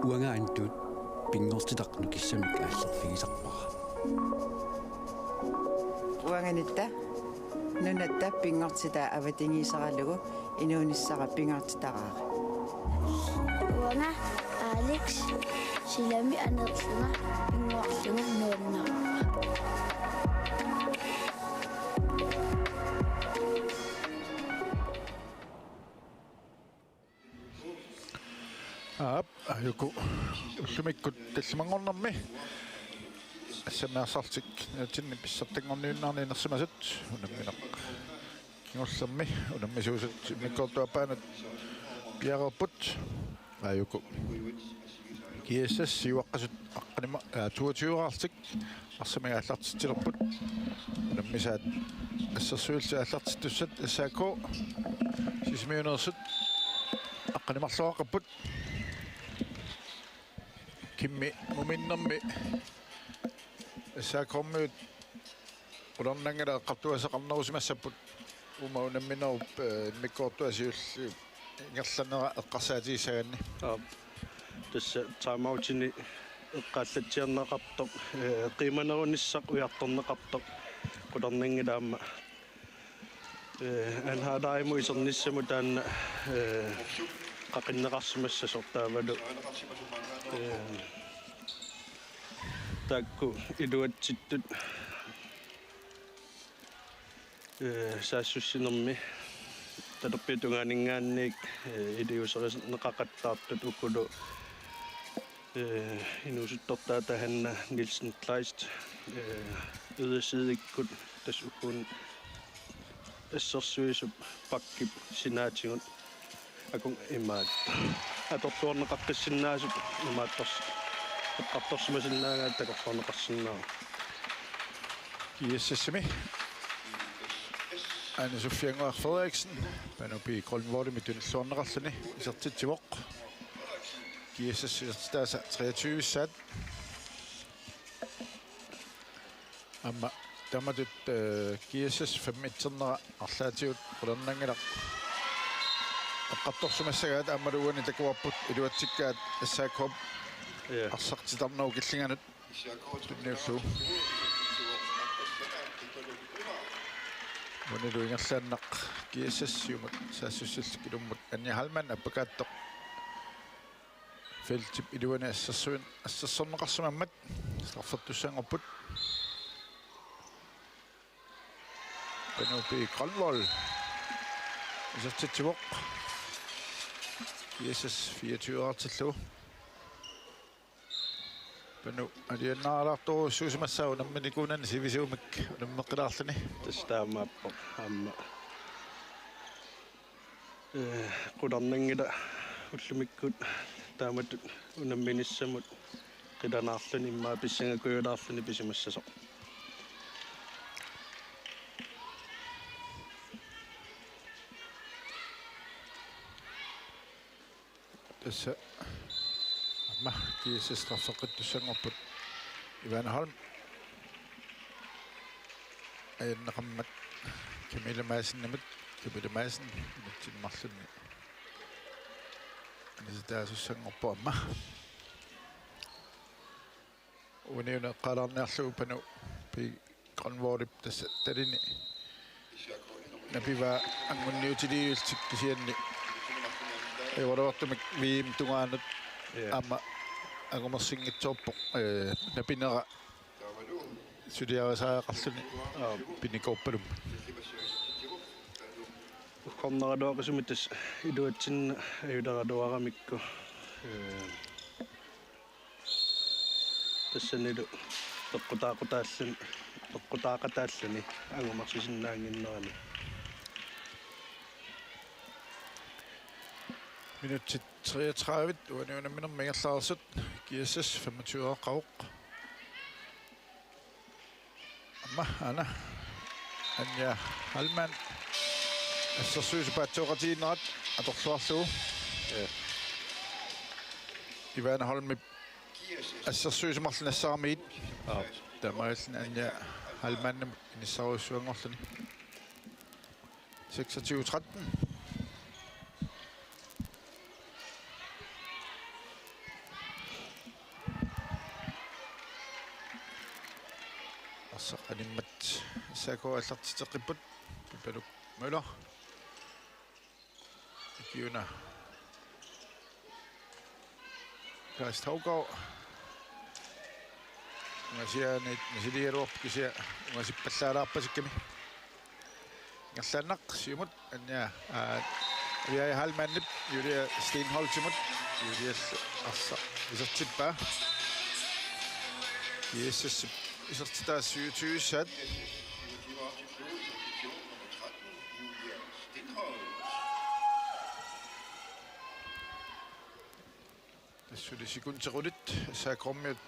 уангаантут пингортитақну киссамик ааллерфигисарпара уанганитта нунатта пингортита аватингисаралугу инуунissara пингортитараара уанга Алекс силами анерлуга пингуарлугу нуаннаа Joku ullumikkut tallimangornermi assamaasartik tinni pissartingorniunnaarni inersimasut unamminaq kingullermi unammisuusut mikkortuapaanut piareerput ajuku kiissas siuaqqasut aqqanima 22-aartik arsamagaallartittilerput unammisaat assarsuilsi allartittussat assaako sismiunersut aqqanimarluaqapput kimmi muminnermi saakormiut ulernangala eqqartuasaqarnerusimassapput umaunamminerup mikkoortuasiulli ingerlanera eqqarsaatiissaganni tassa taamautini eqqaallatsiarneqartoq qiimanerunissaq ujartorneqartoq qulerningilaamma anhaadaimu isernissamu taanna qaqinneqarsimassa sortaavalu takku iluatsittut saassussinermi talerpitunganingaanniik iliuserisneqaqattaartut ukulu inusuttortaa tahanna Nielsen Kleist ydersidikkut tas ukun assersuisup pakkip sinaatingut akun imaat atorluorneqaqqissinnaasup imaattors eqqartorsimasinnaagaat takorluorneqarsinnaa kiissassimi Anne Sofie Frederiksen panupi Grønvorte tunilluorneqarluni isertitsivoq kiissassertaasa 23 sat amma tamatut kiissas 5-metrnera arlaatigut qulernangalaq eqqartorsumassagaat ammaluani takuarput iluatsikkaat assaakop arsaqtitarnau killinganut tunniullu Wanilu ingerlaannaq kiissassiumat saassussallik ilummut Anja Hallmann appakaattoq feltip iluani assassorneqarsimammat sarfertussangerput panupi Grønvold isertitsivoq kiissas 24-artillu panu aliannaarlartoru suusimassau namminikuunani sivisuumik unammeqqilaarluni tastaamaappo amma qulerninngila ullumikkut taamatut unamminissamut qilanaarluni immaa pissangakuyulaarluni pisimassasoq tassa amma kiissas tarfeqqittussangerput Ivana Holm ayanneqammat Camilla Madsen nutsinmarlunni anisitaasussangerpu amma uniuna qalarniarlugu panu pi Grønvorte tassa talini napiva angunniutiliultik kisianni Evaluartumik viim tungaanut amma angumersinngitsoorpoq napinera suliarasaaqarluni pinikoorpalum uqqorneraluaqasumitas iluatsinna ayuleraluaramikku tassanilu teqqutaaqataalluni angumarsisinnaanginnerami Minut 33 uaniunamminermi ingerlaarsut kiissas 25 qauq amma ana Anja Hallmann assarsuusupaatsuoqatiinnerat atorluarlugu Ivana Holmi assarsuusumarlunassaramiit tamaallin Anja Hallmann inissaruussuangorluni 26-13 Arsaqanimmat saakuallartiteqipput Pipaluk Møller Kiuna Kast Haugaard Ngasianit Masiliarup kisia Ngasipallaaraarpasikkami Ngerlanaq siumut anna Julia Halmannip Julia Stenholtimut Julia Arsa Isertippa Jesus Isertitas 27 sat Tasuli sikunterulit saakrommiut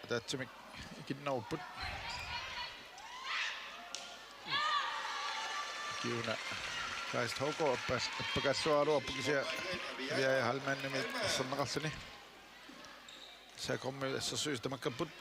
Taatsamik ikinnarupput Kiuna Kast Haugaard appakassuaruarpukisia Julia Halmannimi sernaqarsani saakrommiut assersuistamakkaput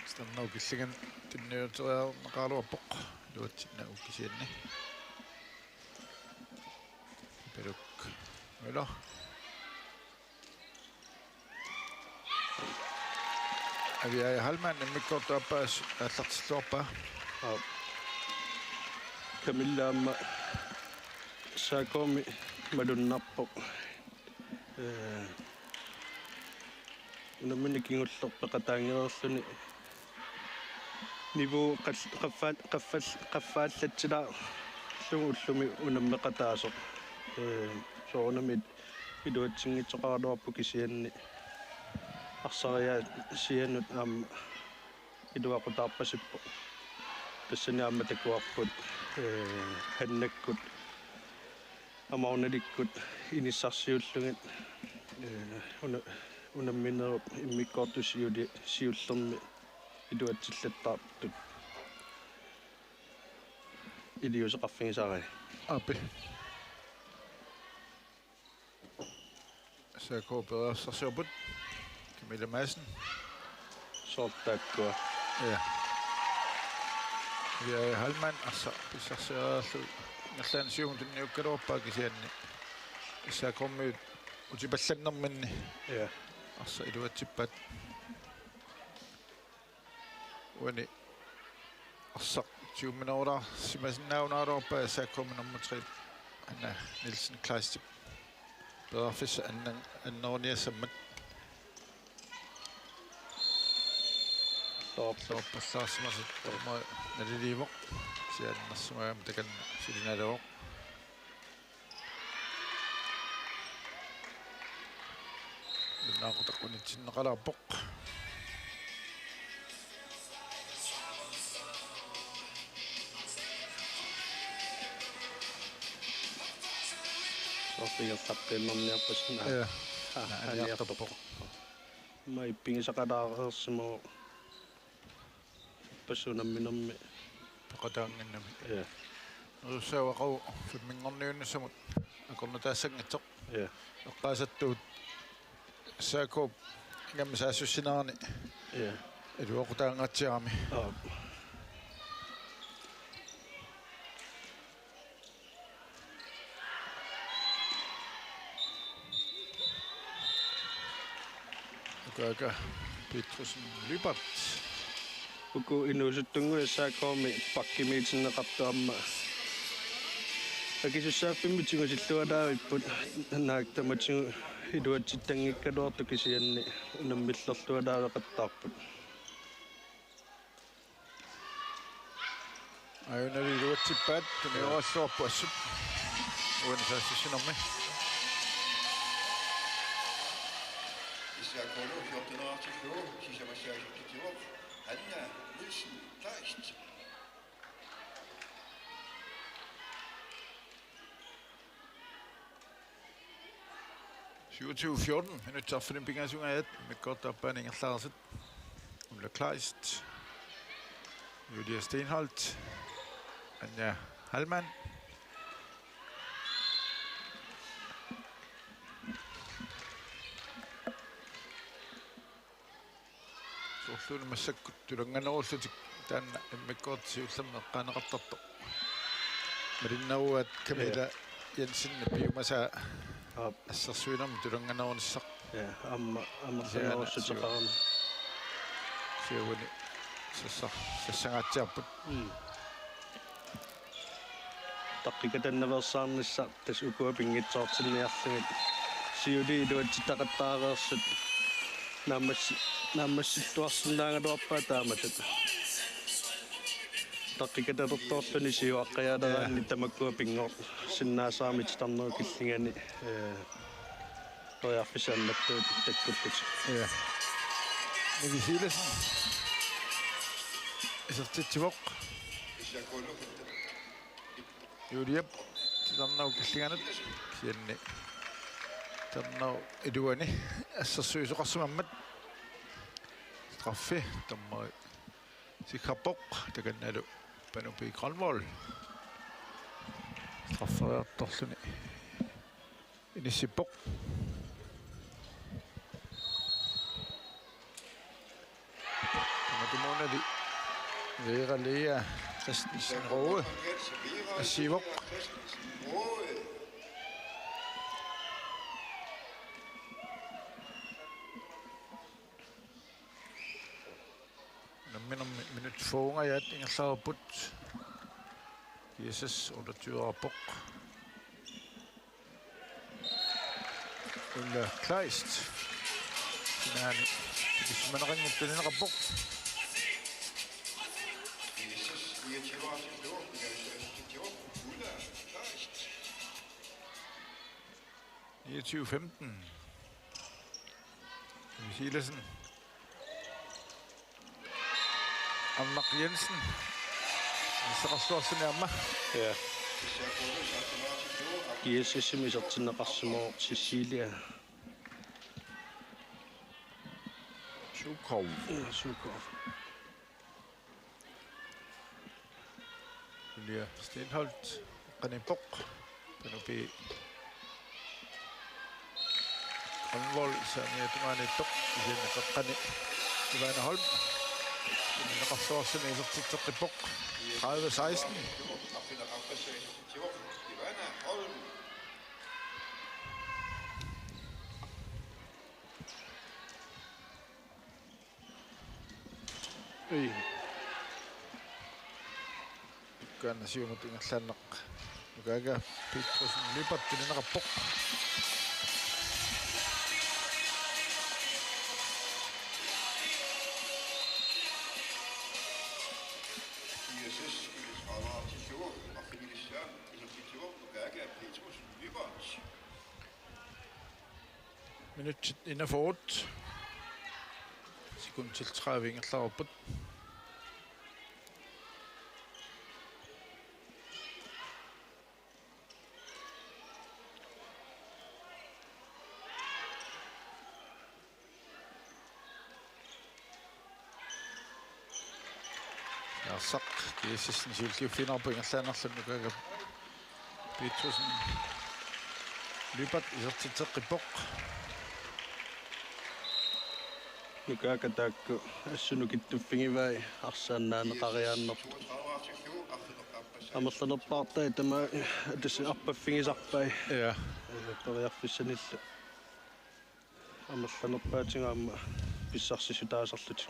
Stanna ukilligan tinniuteriarnaqaaluarpoq luatsinna ukisianni Peruk Møller Avia Halman immikkortuappaas аллартиллуарпаа Camilla saakomi malunnarpoq unamini kingullerpeqataangeerluni niveau qaffaallatila ullumi unammeqataasoq soornamit iluatsingitsoqarluarpu kisianni арсариа сианут аама илуақутаарпасиппо тассани аама такуарпут ханнаккут амаорналиккут иниссарсиуллугит унамминеруп иммиккортусиули сиуллерми илуатсиллаттаарпут илиусеқарфигисари Appi Saakoopedersarsiorput Camilla Madsen соортааккуа Ja Julia Halman arsa pissarsiarallu ngerlaan sium tinniukkaluarpaa kisianni saakrommiut utipallannerminni ja arsa iluatsippaat uani arsaq tiumminerular simasinnaunaaluarpaa saakromminermutrip anna Nielsen Kleistip Bedrfis anneruniassammat Lorpallaarsimasut orma naliliivoq siannersumaam takan silinaluoq Lunnaaqutaqunitsinneqalarpoq соортигассартииннэрниарпасна Ja аниартоқ май пингисақалаарерсимо пассунамминерми peqataanginnami ja Usaawaqau fimminngorniunnissamut akornutaassangitsoq ja eqqaasattuut saakop ngamma saassussinaarni ja iluoqutaangatsiarami Ukaaka Petrusen Lybert uku inuusuttungu saakomi pakkimiitsinneqartuamma акисуссааффиммитигусиллуалаавиппут наактаматигу илуатситтангиккалуарту кисианни унаммиллерлуалаавеқаттаарпут Ajunari iluatsippaat tunioralluarpu assut uanisaassissinarmi Isakolo 14 sisamasiaasikkitiuq Anna Nielsen Kleist 27-14 minutter for den pingasungaat med godt opbanding af Larset. Ulla Kleist. Julia Stenholt. Anja Halman. уллуни массаккут туланганеруллутик таанна иммиккоортисиуллернеққанеқартарто малиннауат Камила Jensen пиумаса ассерсуинерми туланганерунissaq ja аммерсанерусутеқарами сиуни сассагаатсиарпут таққикатаннаверсаарнisса тас укуа пингитсоортинниарлугит сиули илуатситақаттаареерсут наммасситтуарсинаагалуарпаа тааматат таққикаталертоорлуни сиуаққаяалераанни тамаккуа пингор синнаасаамит тарнеру киллингани тояарфисааннаттуут таккуллут ja Нигисиласан исертитсивоқ юриап тарнау киллиганат кианни тарнау илуани ассерсуисоқарсумаммат траффи таммаа сикапоқ таканналу панупи гранвол траффериарторлуни иниссипоқ таматумонали веералеа Christensen Roe Asivoq minut foongajat ingerlaarput Jesus undertyraarpoq Ulla Kleist sinani kismanaqannguttulineqarpoq i 2015 Silasen Annak Jensen Saqarluarsinerma ja kiississimisertinneqarsumoo Cecilia Shukov Julia Stenholt Qanipoq Panupi Anvol saamiatumaanittoq isianneqeqqani Ivana Holm Naqarsoorsin isertitteqqipoq 30-16 ei kana siumut ingerlaanneq nukaga Petrus'n lipartilineqarpoq minut innerfort sekund til 30 ingerlaarput Saq kiississin siulkiuffinerpu ingerlaanerlunnukaga Petrus'n lipat isertitteqqipoq nukaaka taakku assunukittuffingivai arsaannaaneqariaannertu амерланерпаартай тама атас арпаффигисарпай ja ториарфиссанилла амерланерпаатингаама писсарсисутаасарлут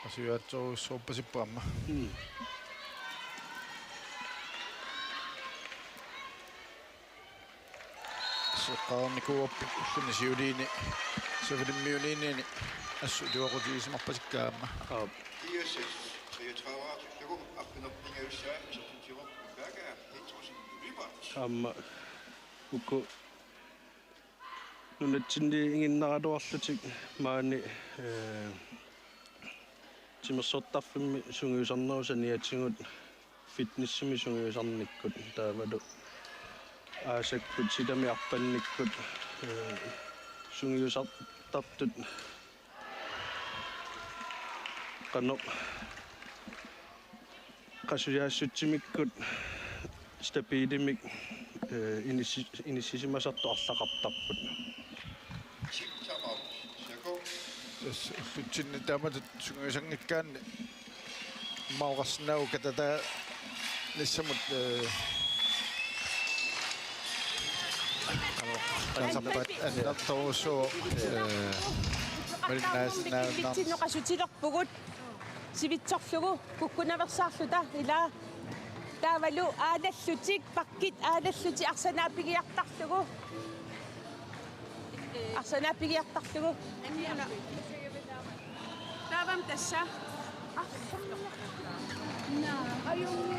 asiuatsoruissuuppasippaamma seqqaarnikuuppi ulluni siuliini savilimmiuniiniini assu tuoqutiisimarpasikkaamma аама уку нунатсинни ингиннараluarlutik маани тимерсортарфимми сунгиусарнерусаниатсигут фитнессими сунгиусарниккут таавалу аасаккут силами арпанниккут сунгиусартартут канно qasuyaassutimmikkut stabilimik inissisimasartu arlaqartarput Lutsinni taamatut sunguisangikkaan mauqarsinaagu katata nissamut qasarpat annartorussuu Vitsinnoqasutilerpugut sivitsorlugu kukkunaversaarluta ila taavalu aalallutik pakkit aalalluti arsanaapigiartarlugu taavam tassa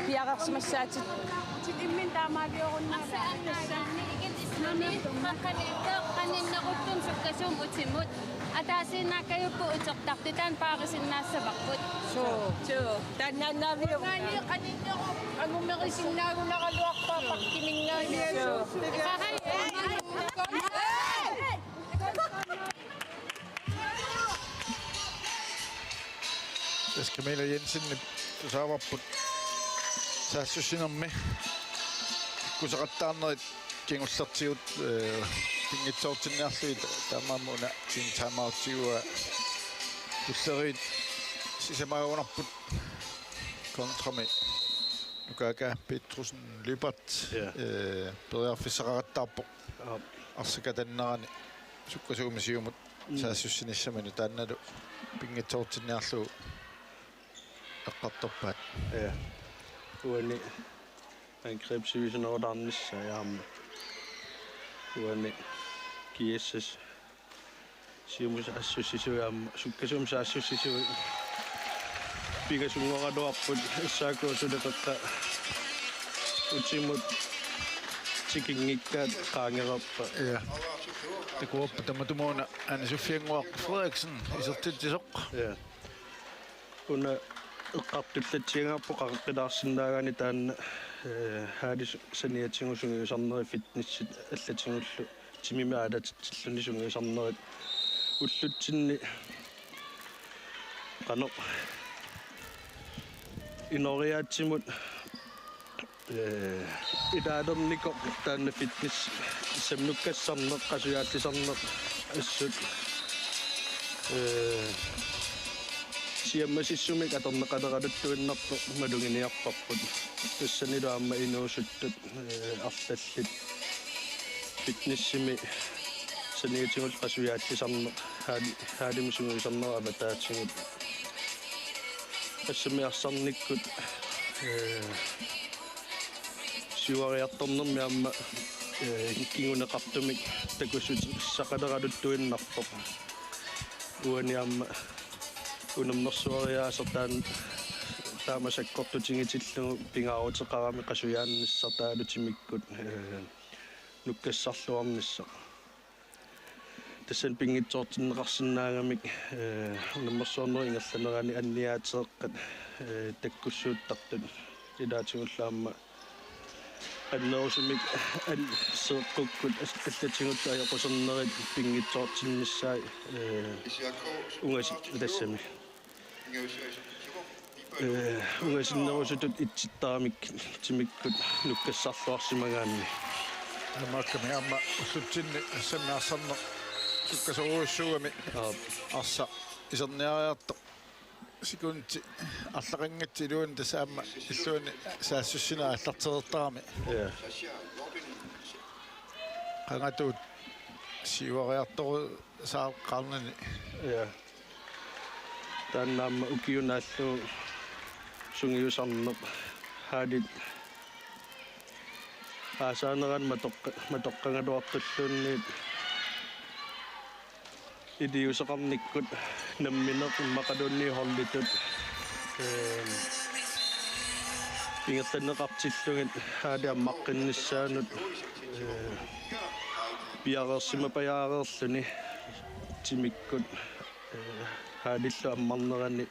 piaqarsimassaatit immin qaninnequttun sukkasuum utimut ataasiinnaakayuppu utertartitaan paarisinnaassavarput suu tannaannaavio angumerisinnaagulaqaluarpaapakkimingaani Das Camilla Jensen tusaavarput saassussinermi kusaqattaarnerit kingullertigut pingitsoortinniarluit taamaamuna tin taamaartiua tulleriit sisamaagunarput kontrami nukaka Petrusen Lybert periarfissaqaqattaarpoq arsakatannerani sukkasuumisiumut saassussinissамани таанналу пингитсоортинниарлу эққартарпаат уани ангрепсивисунерулаарнisса яама уани киэссас сиумус ассуссисуяама суккасуум саассуссисуи пигасунгоралуарпут иссаакуусулеқаққа утимут тикингиккаат qaangererpa det går op på Tamatumuuna Anne Sofie Ngork Frederiksen isertitssoq una eqqartullatsiangaarpu qaqqilаарsinnaagaani taanna haalis saniatingusungiusarneri fitnessit allatingullu timimiaalatitsilluni sungiusarnerit ullutsinni qano inoriaatsimut idaalernikor taanna fitness samnukkassarneq qasuyaatlisarneq assut siammasissumik atorneqaleraluttuinnarpo malunginiarparput tassanilu aamma inuusuttut artallit fitnessimi saniatingul qasuyaatlisarneq haalimusunguisarnera avataatingut assamiarsarnikkut siuariartornermi aamma kinguneqartumik takussut saqaleraluttuinnarpoq uani aamma unamnersuariaasertaan taamasakkortutingitillugu pingaaruteqarami qasuyaannissartaalutimikkut nukkassarluarnissa tassan pingitsoortinneqarsinnaagamik unamnersuarneri ingerlanerani anniaateeqqat takkussuuttartut ilaatingullaamma annerusumik an seeqqukkut allatingutta ajoquserneret pingitsoortinnissaai ungasit tassami ungasinnerusutut itsittaramik timikkut nukkassarluarsimagaanni amakkami amma ussutsinni assamiarsarne sukkasuuruissuugami arsa iserniariartoq sikunti allaqangatsiluun tasaamma illuuni saassussinaa allarterertarami qangatuut siuariartoru saaqarnani taannaamma ukiunaallu sungiusarneq haalit aasaaneran matoqqangaluartulluunniit idiuseqarnikkut nammineq maqalunni hollitut pingertanneqartillugit haali ammaqqinnissaanut piareersimapajaareerluni timikkut haalillu ammarnerani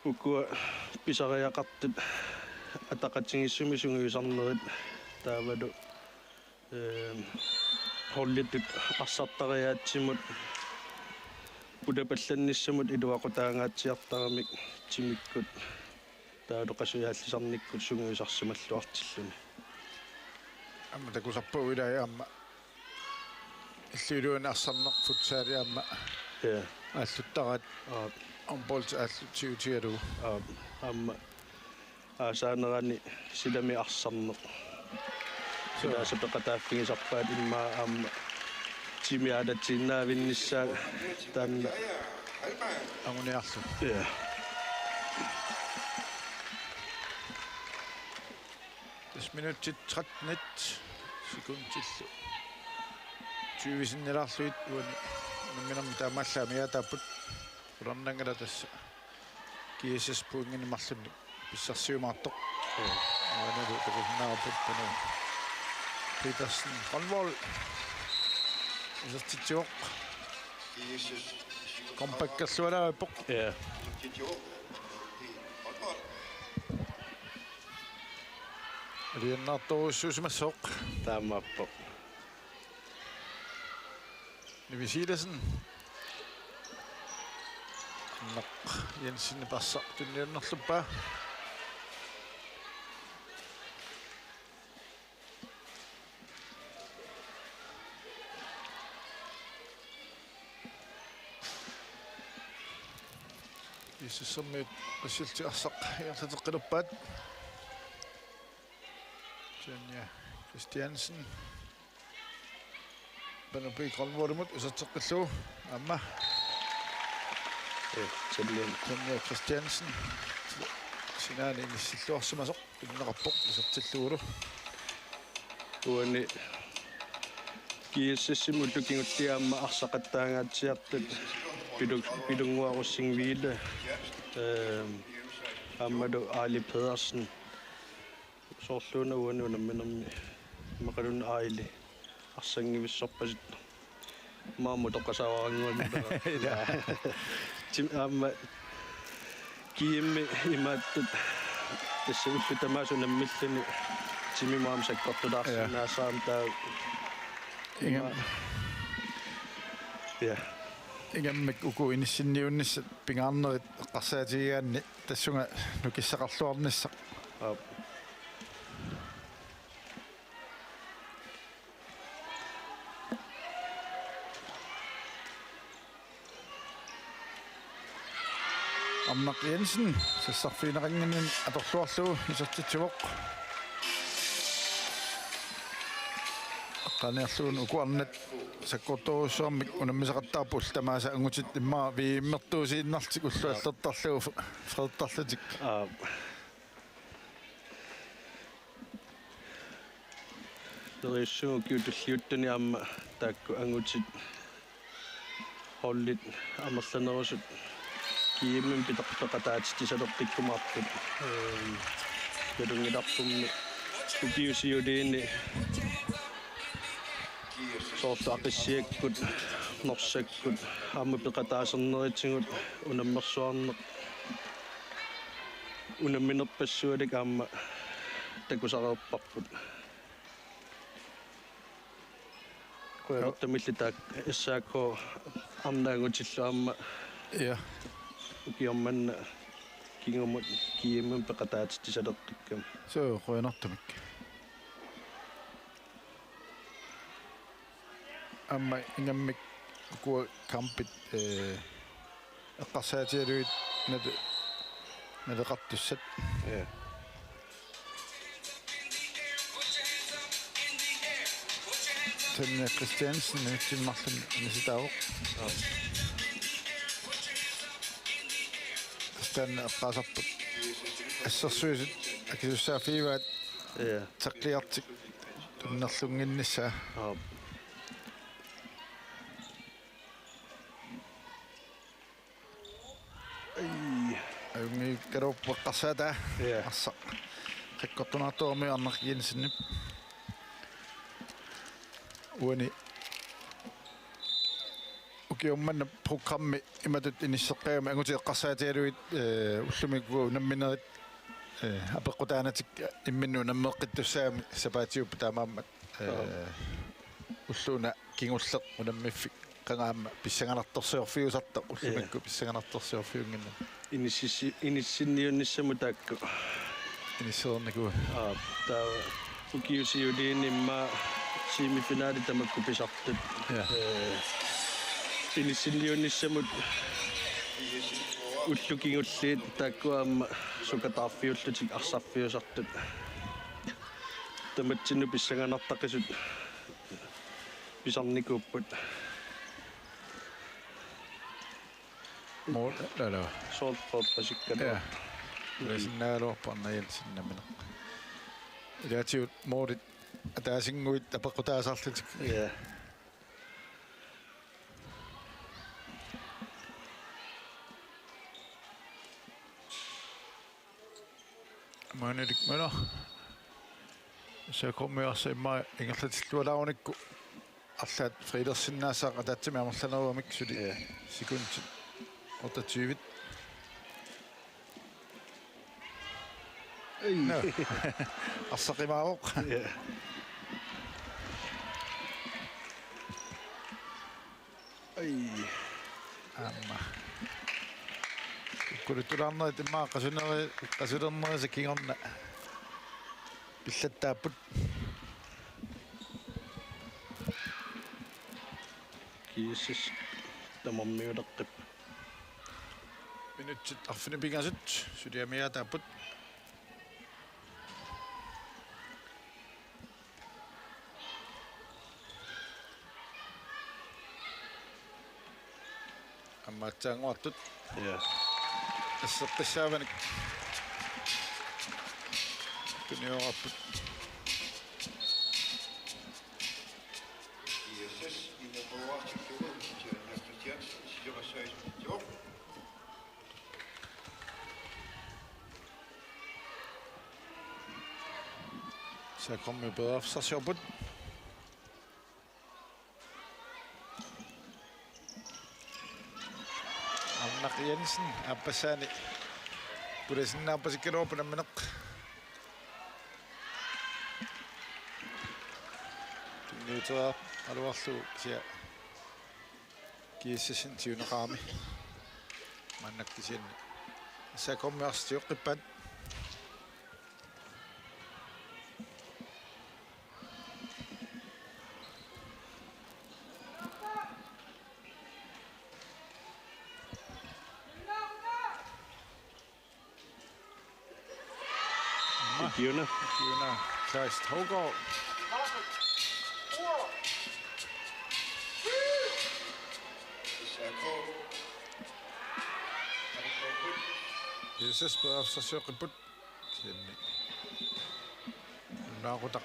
ukua pisariaqartut ataqatingissumi sungiusarnerit taavalu hollitut arsartariaatsimut udapallannissamut iluaqutaangaatsiartaramik timikkut taaluqasuyaallisarnikkut sungiusarsimalluartilluni amma takusarpu ilai amma illuiluun arsarneq futsaali amma Ja. аллуттарат амболт аллутиутиалу Amma aasaanерани silami arсарнеq. Silaasapеqataaffigisarpaat immaa aamma timiaalatsiinnaavиннissaa taanna амуниарлу ja. minutit 13 sekundtillu 20-sinnilarluit uani numminam taamallaami yaataaput urannangala tassa kiises puunginimarlunni pissarsiumaartoq uanalu takunnaarput tanu Petersen Grønvold isartitsuoq kompakkerlualaaippoq Ja. aliannartoruussuusimassoq Taamappo. Nivisilasen naq Jensen passa tunniunnerluppa isissermiut assiltiarsaq iartateqqiluppaat Tanja Christiansen Benupi Grønvoldemut usatteqqillu amma Tanja Christiansen sinaani nissilluarsumasoq pinneqarpoq usattilluulu Uani kiississimut lukinguttiaamma arsaqattaangaatsiartut pilunguarussingviile Ammadu Ali Pedersen soorluuna uani unamminarmi maqalun aili arsangivissorpasit maamu toqasaawaranguami tim amma kiimmi imaattut tässä ullutamaasunammilluni timimaam sakkortulaarsinaasaam taa ja ingammik uku inissinniunnissat pingaarnerit qarsaatigigaanni tassunga nukissaqarluarnissaq Amnak Jensen sassarfiinerannginin atorluarlugu isartitsuvoq qaaniarlugun ukuarnat sakkortoruussuarmik unammisaqattaarpul tamaasa angutit immaa viimmertuusiinnartik ulluallertarlugu fredtarlutik Terissugu kiutulliuttuni amma taakku angutit hollit amerlanerusut kiimmin pitaqpeqataatitisalertikkumaarput pelungilarpummi ukiusiuliini soorlu aqissiakkut norsakkut aammu peqataaserneritigut unammersuarneq unamminerpassualik aamma takusareerparput koerottamilli taak issaakko arnaangutillu aamma ja ukiormanna kingumut kiimmin peqataatitisalertikkam so qoinartumik amma ingammik uku kampit eqqarsaatialuit naleqartussat ja Tanja Christiansen nitsimmarlun nisitauq Stan eqqasarput assarsuusut akisussaaffiivaat ja taqliartik tunnerlunginnissaa ayungi karuuppeqqarsaata Ja. arsa qikkortunaartuarmi arnar Jensenip uani ukiummanna programmi imatut inisseqqaami anguti eqqarsaatialuit ullumikku unamminerit apeqqutaanatik imminnu nammeqqittussaami sapaatiup taamaammat ulluuna kingulleq unammiffik qangaamma pissanganartorsiorfiusarta ullumikku pissanganartorsiorfiunginna inissinniunnissamu taakku inisseerniku taa ukiusiuliini imma semifinaalit tamakku pisartut Ja. Inissinniunnissamut ullukingulliit taakkuaamma sukataarfiullutik arsarfiusartut tamatsinu pissanganartaqisut pisarnikuupput Mål eller soorport pasikkanua ja. Lesinnaaloorparnail sinnaminaq. Ilaatiut moorit ataasinguit tapeqqutaasarlutik. ja Maanilik møller. Så kommer jeg se mig engelsklualaunikku allat friidersinnaasaq atatsimi amerlaneruamik suli sekundi 28. No. Assaqimaaroq. ja Amma. Kuluttularner timmaa qasunernerisa kingerna. Pillattaapput. kiisis tamammiuleqqip Minutsit arfini pingasut suliamiataapput. Amma tsaanguartut ja ассеққиссааваник куниораппут ISS innovaatieklubben til Christians job. så kommer vi bedre så sjovt Annak Jensen appasani puresinna appasikkaloopanaminaq tunniutera aluarlu sia kiissasin tiuneqaami mannakkisianni issa kommiarstioqqippat Kiuna Kiuna Kleist Hågaard Jesus bør så søge på kende. Naqutaq.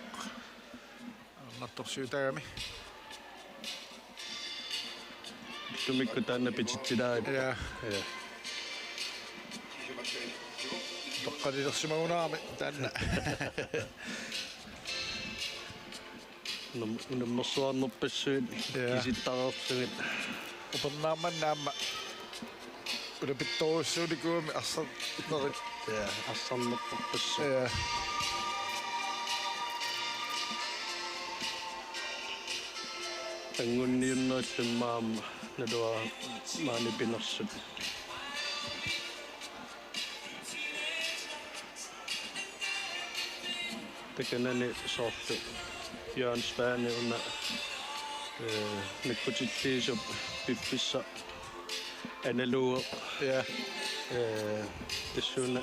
Nattorsuutaami. tumikku taanna pititsilaa Ja, ja toqqalilersimagunaami tanna. nummersuarnerpassuut Ja. kisittareerlugit Upernaamman naamma. Ulapittoruussuulikuumi arsarnerit. ja assarnerpassu Ja. angunniunnerlummaamma nalua maani pinersut takanani soorlu Jørgen Spane una nikkutilliisup pippissa analog Ja. tassuna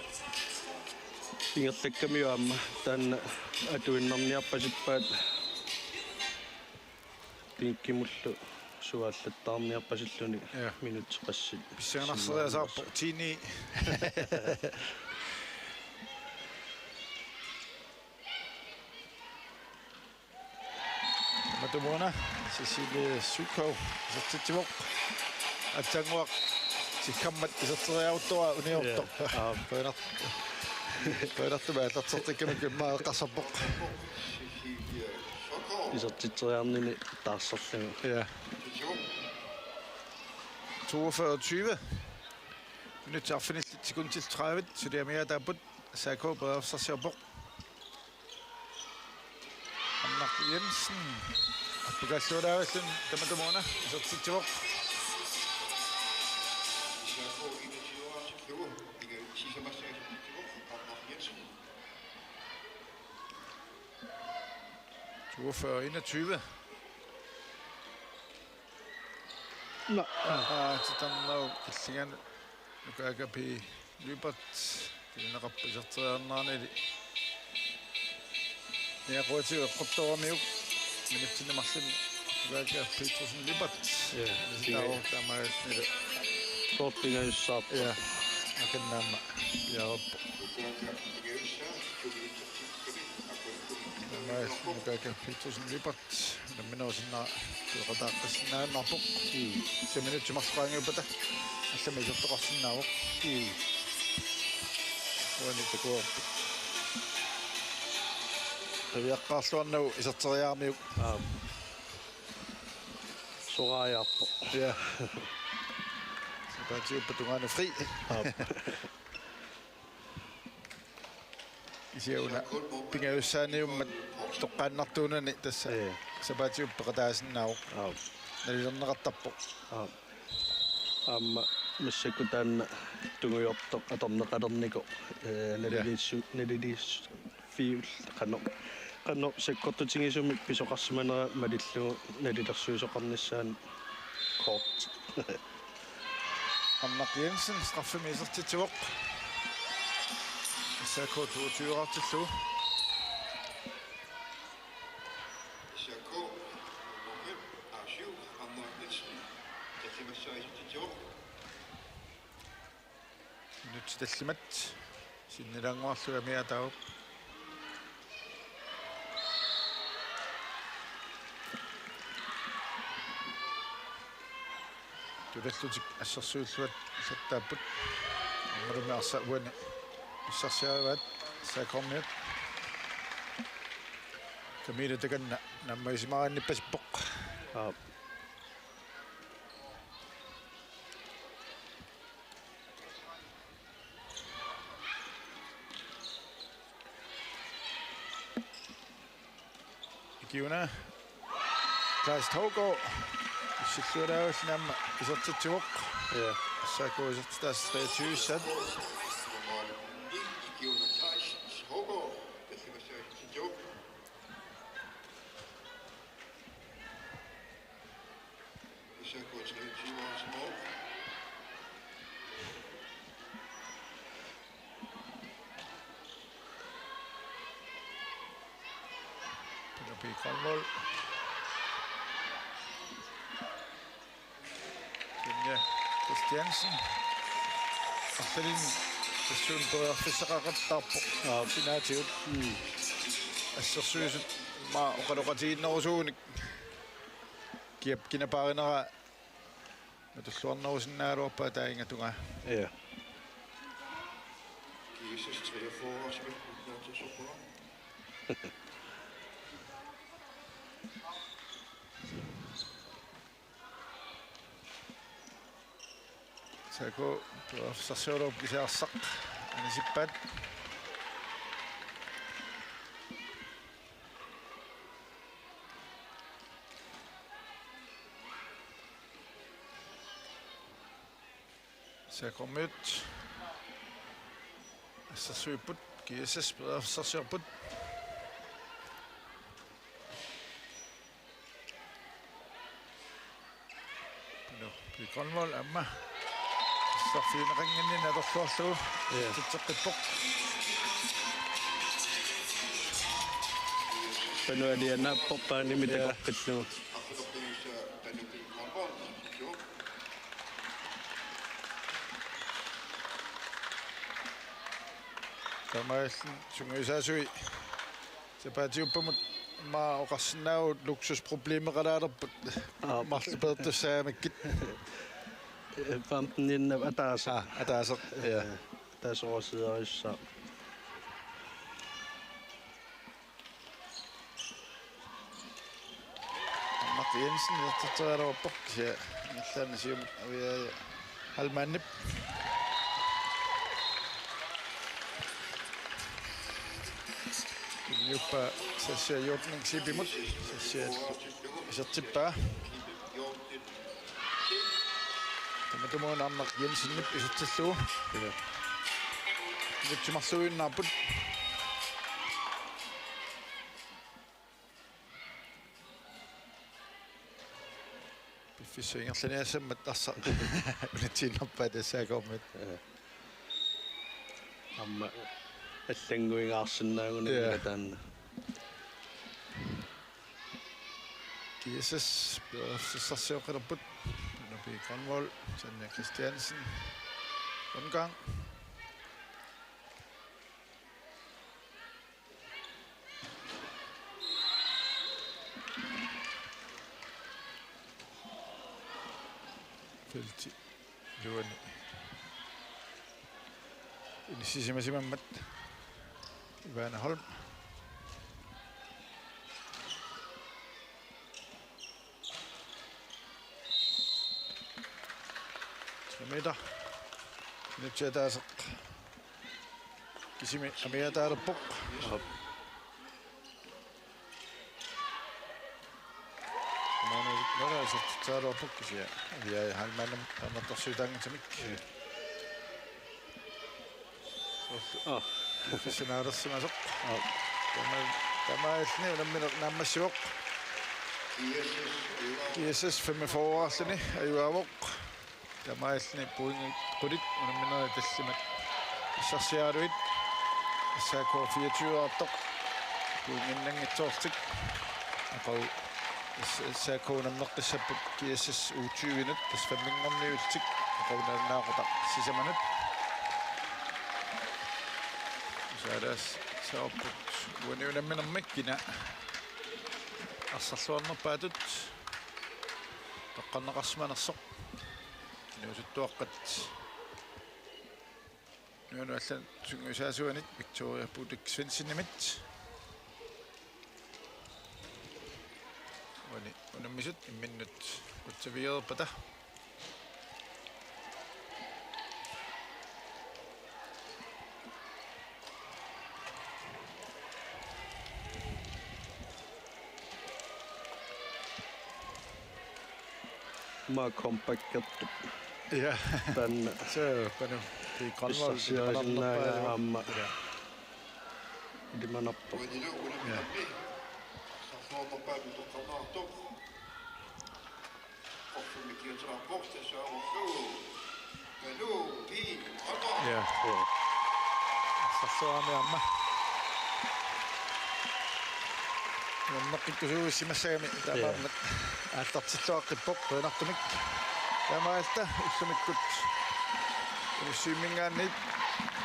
ingerlakkamiuamma taanna atuinnerniarpasippaat pinkkimullu suallattaarniarpasilluni Ja. minutteqassit Pissangarseriasaarpo tiini. Matumuna Cecilie Sukov Sertitivoq Atsanguaq sikkammat iserteriauttua uniortoq painat painattumaаллартертикками мааққарсарпоқ isertitriarnini taarsarlugu ja 42 minutter finit sekund til 30 så det er mere der bud Sako bedre så ser på Annak Jensen applikasjonaavallun tamatumuuna isertitivoq Nej. Titannaru illigan nukaakapi lypat tinaqappisarteriarnaanili niaqotiu eqqortormiuk minutsinnamarlimi nukaaka Petersen lypat taamaasnila Kortpingayussaarpa. ja akannaamma piarappo nukaaka Petersen lypat namminausinna tuqataaqqisinnaanarpoq se minutimarluqaangiupata allami isertoqarsinnaawoq уани такуарпу тавиаққаарлуарнагу исертериаармиук Soraajappo. ja сипаатиуппа тугаана фри исиауна пингаюссааниуммат тоққааннартуунани тасса сипаатиуппа qataasinnaawoq налилернеқартарпо Amma missakutaanna tunguyortoq atorneqalerniku naliliis fiul qanno sakkortutingisumik pisoqarsimanera malillugu nalilersuisoqarnissaan kort Annak Jensen straffemisertituoq исако 22-артиллу Isako nummer 5 Asju Anna Nielsen. Tatlimassaaisutitioq. nyt tallimat sinnilanguarluga miataup tulallutik ассерсууллуат саттааппут аммалумиарса уани иссарсиааваат сакормиут камиля таканна наммаисимараанниппасиппоқ икиуна Klaas Taugaard силлуалаагуллинамма исертитсуоқ сакуисертитаас 23 сат Nummer 9 Igiona Klaas Hågaard. Tatlimassaaisutitioq. Isako 23 år som år. Pinapi Grønvold Kenja Christiansen Artelin Session Fissaqaqartarpo Finaatiut ассерсуисут ма оқалоқатигиннерусууник киап кинапааринера матуллуарнерусиннаалуарпаа таингатунга ja Jesus 43 år som er til Sopra. сако туафсарсиороо кисаарсақ анисиппаат сакомит ассарсуиппут кисас пеэрсарсиорпут но пиконвол амма сарфиинеқангинни наторлуарлугу титсеққиппоқ panualiannaapporpaanimitakoqqillugu Afteropdagelse Danubi Grønvold. Tatlimassaaisutitioq. тамааллин сунгуисаасуи сапаатиуппамут маа оқарсинаагу луксуспроблемеқалаалерпут марлупеэртуссаамаккит pampenninna ataasa атаасеқ я ataasorosiderissaa Martin Jensen ертэртералуарпоқ я ниллаана сиумут авиаа халмааннип юппа сассиаёрнинг сипимут сассиа исертиппаа таматумуун Martin Jensenнип исертиллуу нутсимарлуиннаарпут фиссингерланиасаммат арса унатсииннерпаа тассаакормат амма аллангуингаарсинаагуна таанна Jesus сассиоқилерпут напи Гранвол Саня Кристиансен Ungarn Felti Luani Inisisimasimammat Ivana Holm meter nitjataasaq kisimi amiataaruppoq naraasartitaaruarpoq kisia avia halmanam tamattorsuitaangatamik fissionaalersimasoq tamaallni unamminer naammassivoq Jesus 45-årslini ajuavoq tamaallni puingi qulit unamminera tassimat issarsiaaluit issaako 24-artoq puinginnangitsoortik aqau issaako unamneqqissapput Jesus U20-nut tas 15-orniultik aqaunanaaqutaq sisamanut saadas saapput uani unamminermakkina арсарлуарнерпаатут тоққарнеқарсиманерсоқ нуусуттуаққат нуануаллан сунгуисаасуанит Виктория Путик Свенсиннимит уани унаммисут имминнут утсавиерпата ма компактаттуп ja танна så panu det Granvoll сиасиарнаагаа аама диманаппо Uanila unamminarpi sarluornerpaami toqqarnaartuq orfumikkiuterarpoq tassuarullu kanu piin ata ja sarsuami amma нэрнэққиккусууиссимассагами таамаамат аалтартиллуаққиппоқ пуинартумик таамаалта уссумиккут уссимингааннит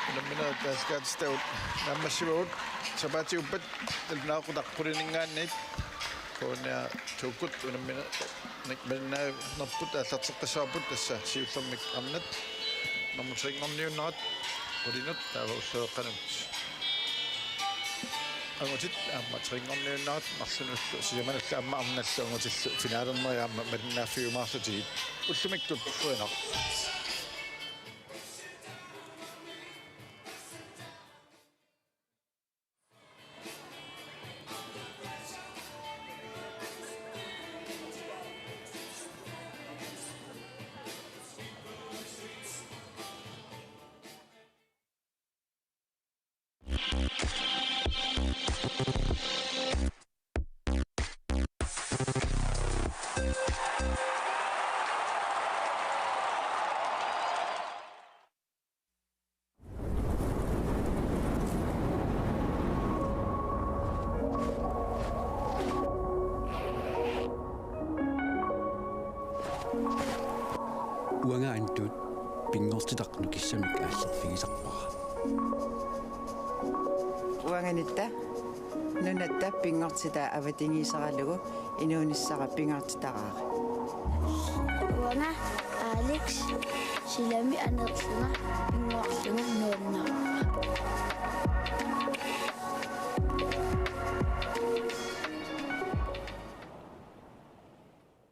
унамминера таскаатстаут наммассивагут сапаатиуппат талнаақутаққулинингааннит коонеа тууккут унаммина никминнаа нерпут ааллартеққассаарпут тасса сиуллермик арнат наммусрингорниуннерат улинут таава уссеэққанут ангутит амматрингорниуннерат марсунуллу сияманалла амма арналлу ангутиллу финаалернери амма малиннааффиумаарлутигит уллумиккут уинақ уангаантут пингортитақну киссамик ааллерфигисарпара уанганитта нунатта пингортита аватингисаралугу инуунissara пингортитараари уанга Алекс силами анерлуна пингуарлугу нууннаа